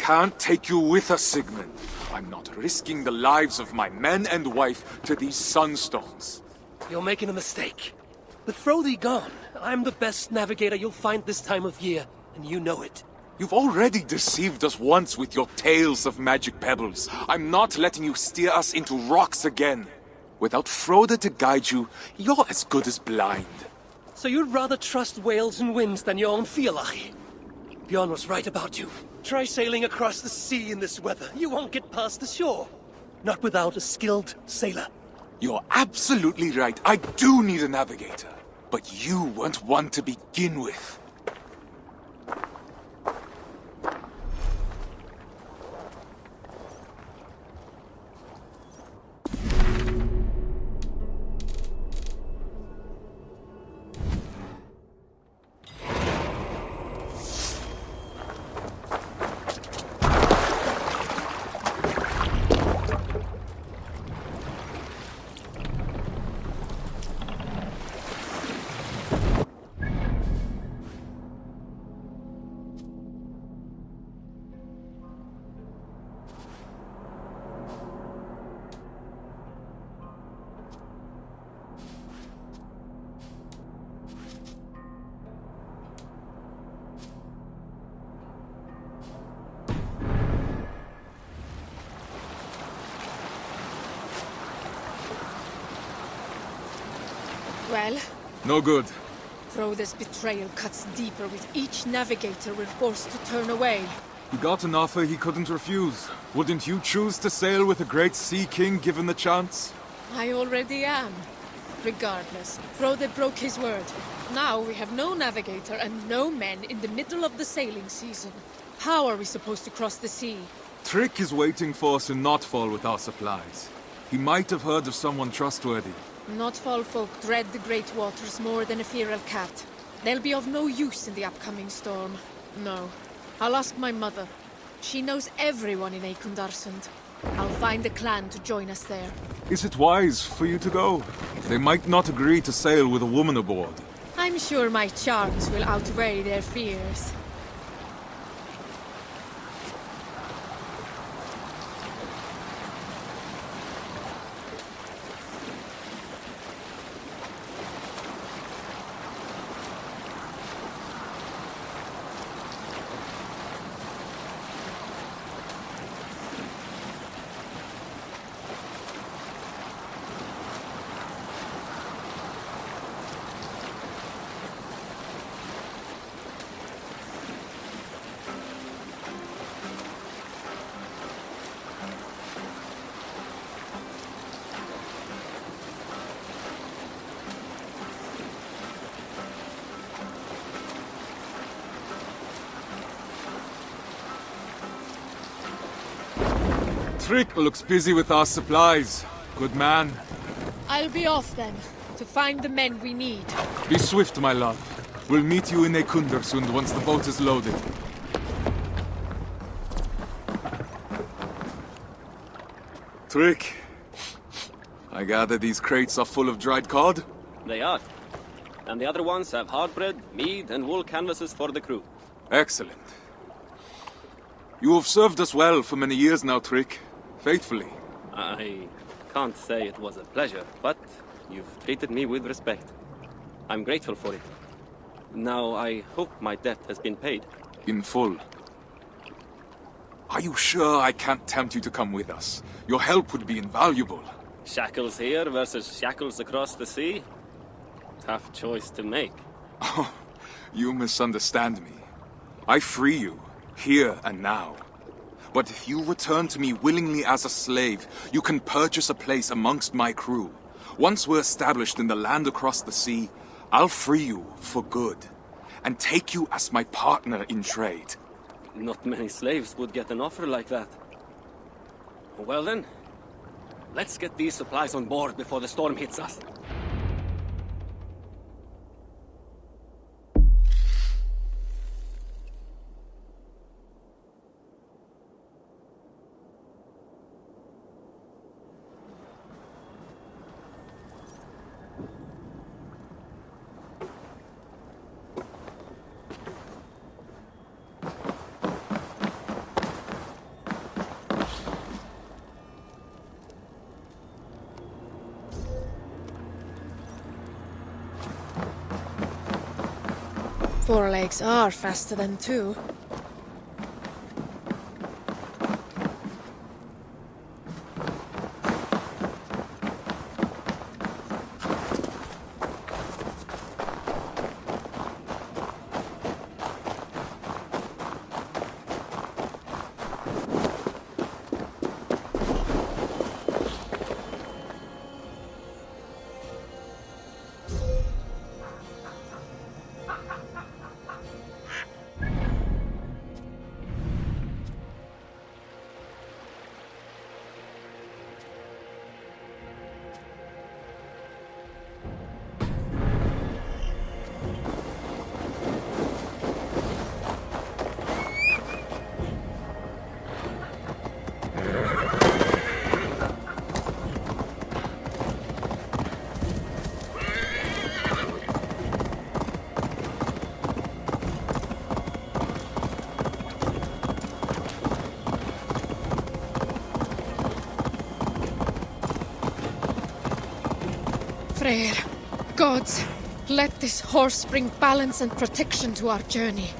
can't take you with us, Sigmund. I'm not risking the lives of my men and wife to these sunstones. You're making a mistake. With Frodi gone, I'm the best navigator you'll find this time of year, and you know it. You've already deceived us once with your tales of magic pebbles. I'm not letting you steer us into rocks again. Without Frode to guide you, you're as good as blind. So you'd rather trust whales and winds than your own Fialach? Bjorn was right about you. Try sailing across the sea in this weather. You won't get past the shore. Not without a skilled sailor. You're absolutely right. I do need a navigator. But you weren't one to begin with. Well? No good. Frode's betrayal cuts deeper with each navigator we're forced to turn away. He got an offer he couldn't refuse. Wouldn't you choose to sail with a great sea king given the chance? I already am. Regardless, Frode broke his word. Now we have no navigator and no men in the middle of the sailing season. How are we supposed to cross the sea? Trick is waiting for us in Notfall with our supplies. He might have heard of someone trustworthy. Notfall folk dread the great waters more than a feral cat. They'll be of no use in the upcoming storm. No. I'll ask my mother. She knows everyone in Ekundarsund. I'll find a clan to join us there. Is it wise for you to go? They might not agree to sail with a woman aboard. I'm sure my charms will outweigh their fears. Trick looks busy with our supplies. Good man. I'll be off then, to find the men we need. Be swift, my love. We'll meet you in Ekundarsund once the boat is loaded. Trick. I gather these crates are full of dried cod? They are. And the other ones have hard bread, mead, and wool canvases for the crew. Excellent. You have served us well for many years now, Trick. Faithfully. I can't say it was a pleasure, but you've treated me with respect. I'm grateful for it. Now, I hope my debt has been paid. In full. Are you sure I can't tempt you to come with us? Your help would be invaluable. Shackles here versus shackles across the sea? Tough choice to make. Oh, you misunderstand me. I free you, here and now. But if you return to me willingly as a slave, you can purchase a place amongst my crew. Once we're established in the land across the sea, I'll free you for good, and take you as my partner in trade. Not many slaves would get an offer like that. Well then, let's get these supplies on board before the storm hits us. Four legs are faster than two. Freyr, gods, let this horse bring balance and protection to our journey.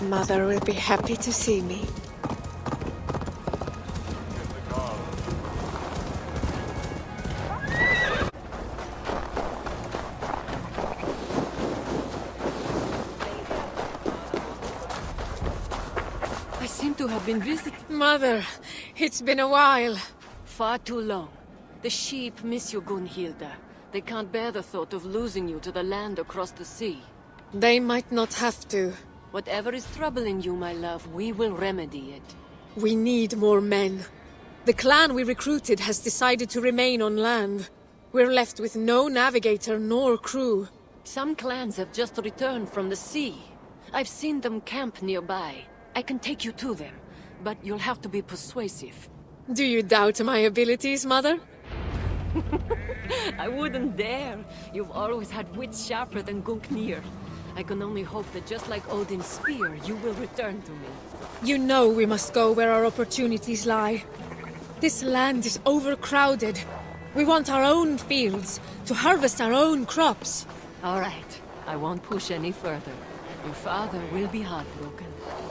Mother will be happy to see me. I seem to have been visited Mother, it's been a while. far too long. The sheep miss you, Gunhilda. They can't bear the thought of losing you to the land across the sea. They might not have to. Whatever is troubling you, my love, we will remedy it. We need more men. The clan we recruited has decided to remain on land. We're left with no navigator nor crew. Some clans have just returned from the sea. I've seen them camp nearby. I can take you to them, but you'll have to be persuasive. Do you doubt my abilities, Mother? I wouldn't dare. You've always had wits sharper than Gungnir. I can only hope that just like Odin's spear, you will return to me. You know we must go where our opportunities lie. This land is overcrowded. We want our own fields, to harvest our own crops. All right, I won't push any further. Your father will be heartbroken.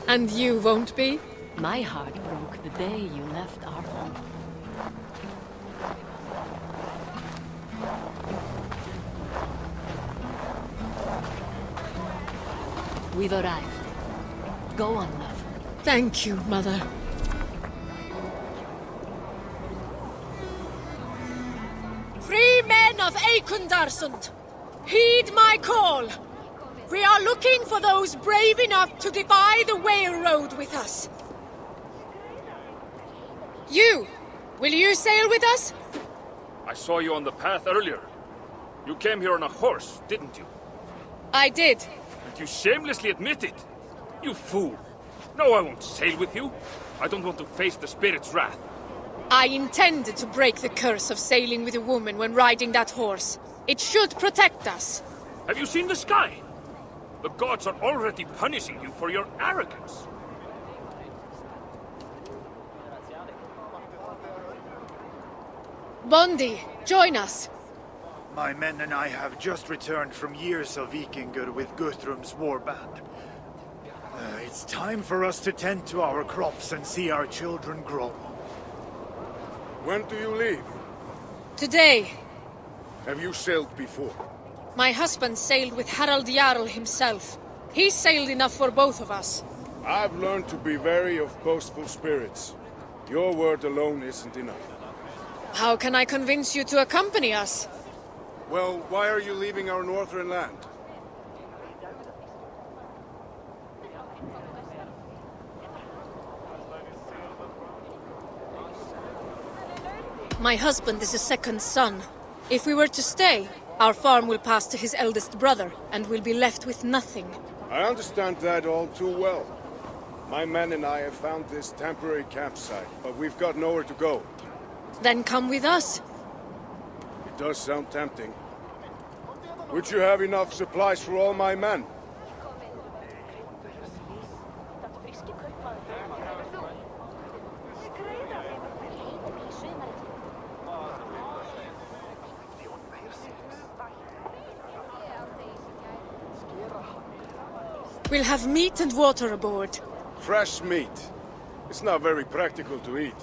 And you won't be? My heart broke the day you left our home. We've arrived. Go on, love. Thank you, Mother. Free men of Eikundarsund, heed my call. We are looking for those brave enough to defy the whale road with us. You! Will you sail with us? I saw you on the path earlier. You came here on a horse, didn't you? I did. And you shamelessly admit it. You fool. No, I won't sail with you. I don't want to face the spirit's wrath. I intended to break the curse of sailing with a woman when riding that horse. It should protect us. Have you seen the sky? The gods are already punishing you for your arrogance. Bondi, join us. My men and I have just returned from years of Viking with Guthrum's warband. It's time for us to tend to our crops and see our children grow. When do you leave? Today, Have you sailed before? my husband sailed with Harald Jarl himself. He sailed enough for both of us. I've learned to be wary of boastful spirits. Your word alone isn't enough. How can I convince you to accompany us? Well, why are you leaving our northern land? My husband is a second son. If we were to stay, our farm will pass to his eldest brother, and we'll be left with nothing. I understand that all too well. My men and I have found this temporary campsite, but we've got nowhere to go. Then come with us. It does sound tempting. Would you have enough supplies for all my men? We'll have meat and water aboard. Fresh meat. It's not very practical to eat.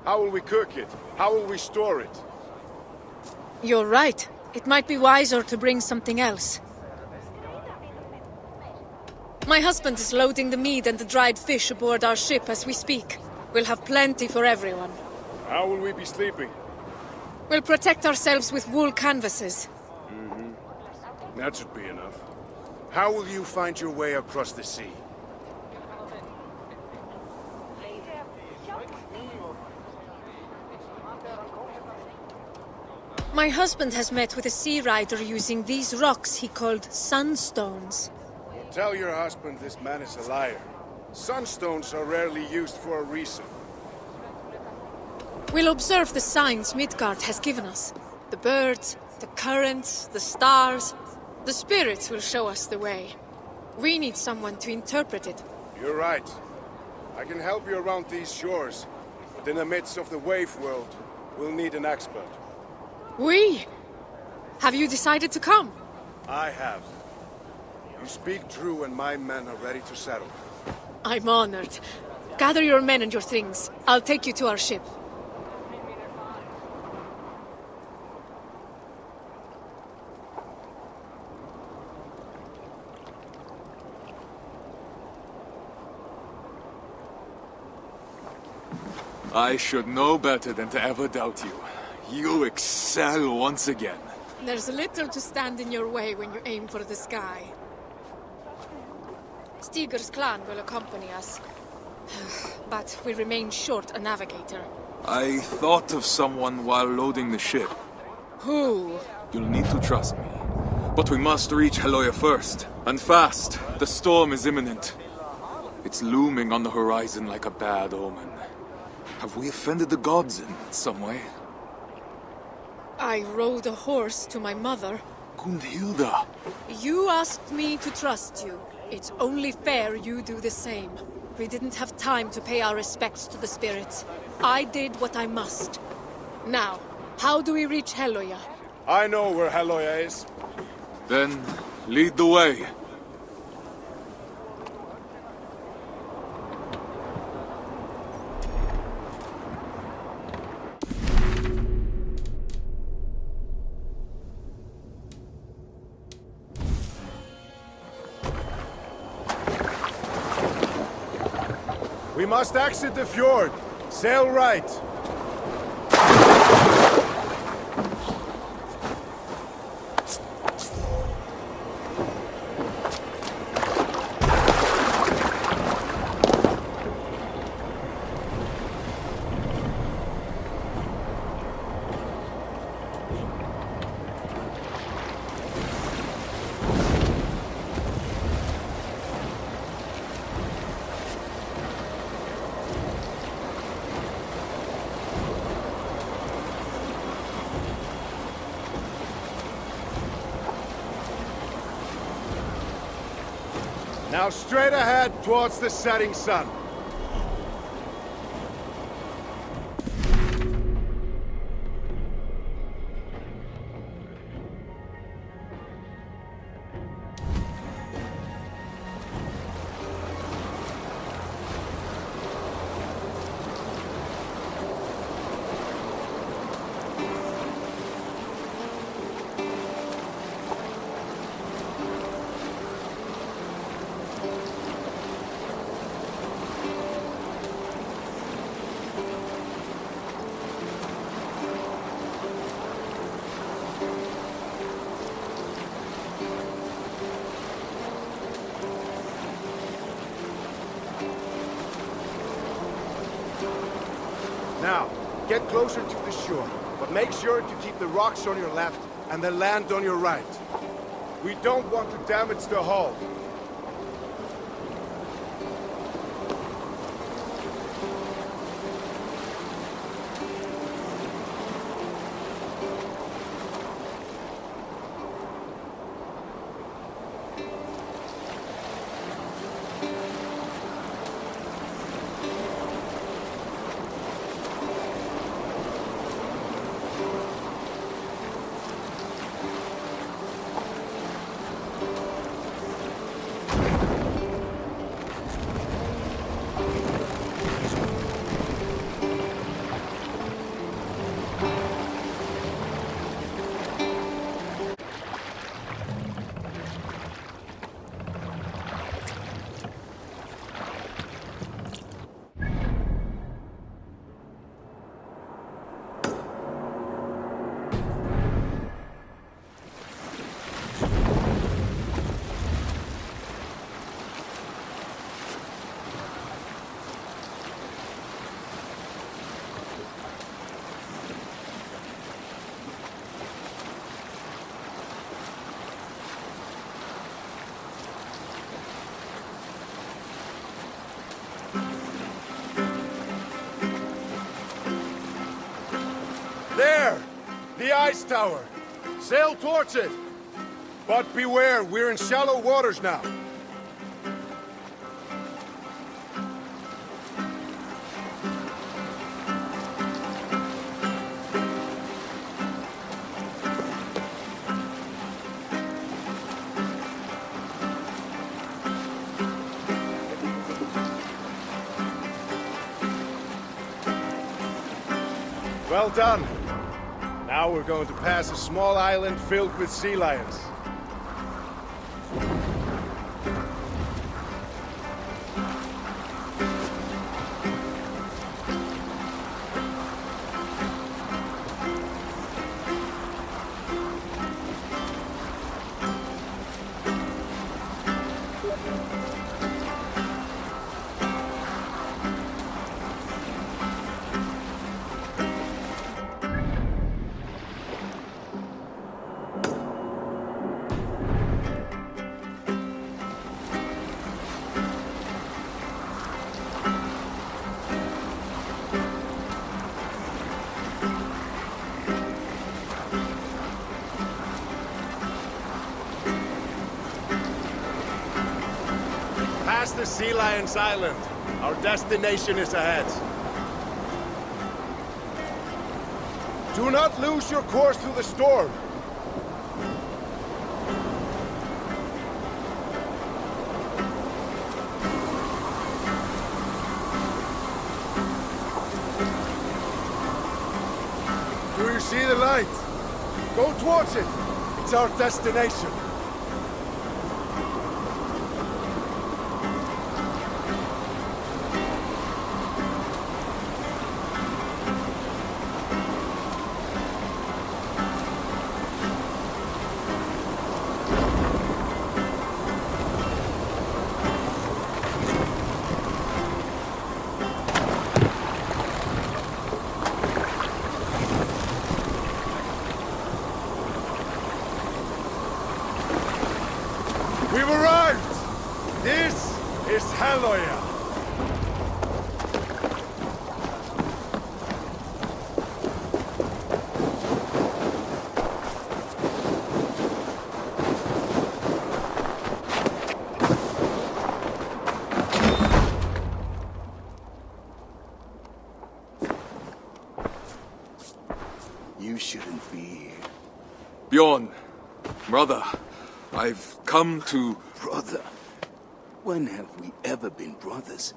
How will we cook it? How will we store it? You're right. It might be wiser to bring something else. My husband is loading the meat and the dried fish aboard our ship as we speak. We'll have plenty for everyone. How will we be sleeping? We'll protect ourselves with wool canvases. That should be enough. How will you find your way across the sea? My husband has met with a sea rider using these rocks he called sunstones. Tell your husband this man is a liar. Sunstones are rarely used for a reason. We'll observe the signs Midgard has given us. The birds, the currents, the stars. The spirits will show us the way. We need someone to interpret it. You're right. I can help you around these shores, but in the midst of the wave world, we'll need an expert. We? Have you decided to come? I have. You speak true and my men are ready to settle. I'm honored. Gather your men and your things. I'll take you to our ship. I should know better than to ever doubt you. You excel once again. There's little to stand in your way when you aim for the sky. Stigur's clan will accompany us. But we remain short a navigator. I thought of someone while loading the ship. Who? You'll need to trust me. But we must reach Heloia first. And fast. The storm is imminent. It's looming on the horizon like a bad omen. Have we offended the gods in some way? I rode a horse to my mother. Gundhilda! You asked me to trust you. It's only fair you do the same. We didn't have time to pay our respects to the spirits. I did what I must. Now, how do we reach Heloia? I know where Heloia is. Then, lead the way. We must exit the fjord. Sail right. Now straight ahead towards the setting sun. Now, get closer to the shore, but make sure to keep the rocks on your left and the land on your right. We don't want to damage the hull. The ice tower. Sail towards it. But beware, we're in shallow waters now. Well done. Now we're going to pass a small island filled with sea lions. Past the Sea Lions Island. Our destination is ahead. Do not lose your course through the storm. Do you see the light? Go towards it. It's our destination. We've arrived! This is Halloya. You shouldn't be here. Bjorn, brother, I've come to... Brother? When have we ever been brothers?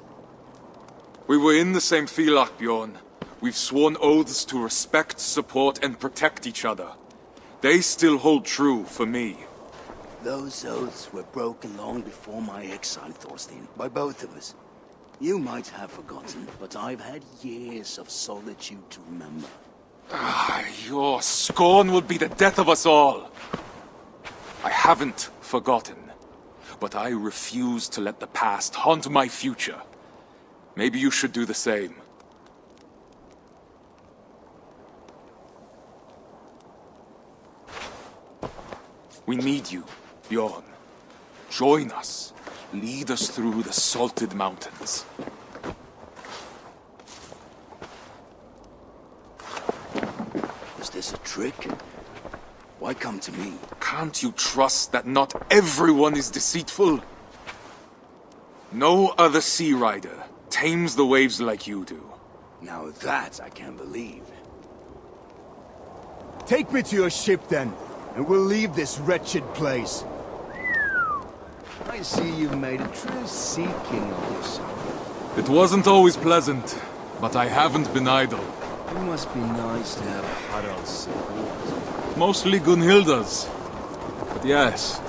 We were in the same Felak, Bjorn. We've sworn oaths to respect, support, and protect each other. They still hold true for me. Those oaths were broken long before my exile, Thorstein, by both of us. You might have forgotten, but I've had years of solitude to remember. Your scorn will be the death of us all. I haven't forgotten, but I refuse to let the past haunt my future. Maybe you should do the same. We need you, Bjorn. Join us. Lead us through the salted mountains. Is this a trick? Why come to me? Can't you trust that not everyone is deceitful? No other sea rider tames the waves like you do. Now that I can believe. Take me to your ship then, and we'll leave this wretched place. I see you've made a true sea king of yourself. It wasn't always pleasant, but I haven't been idle. It must be nice to have Harald's support. Mostly Gunhilda's. But yes.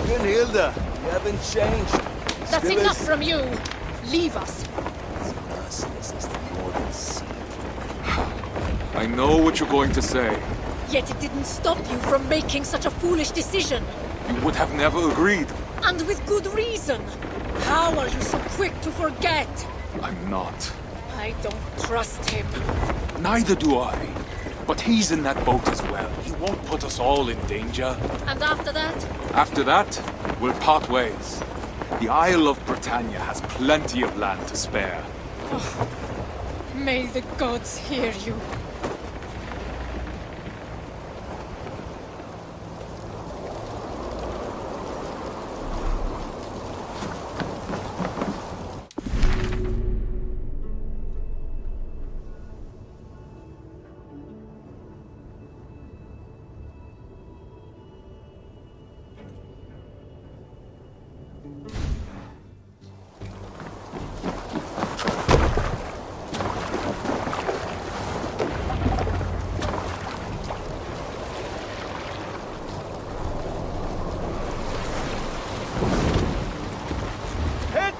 Gunhilda, you haven't changed. That's Still enough is- from you. Leave us. As merciless as the northern sea. I know what you're going to say. Yet it didn't stop you from making such a foolish decision. You would have never agreed. And with good reason. How are you so quick to forget? I'm not. I don't trust him. Neither do I. But he's in that boat as well. He won't put us all in danger. And after that? After that, we'll part ways. The Isle of Britannia has plenty of land to spare. May the gods hear you.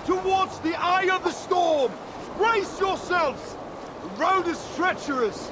Towards the eye of the storm! Brace yourselves! The road is treacherous!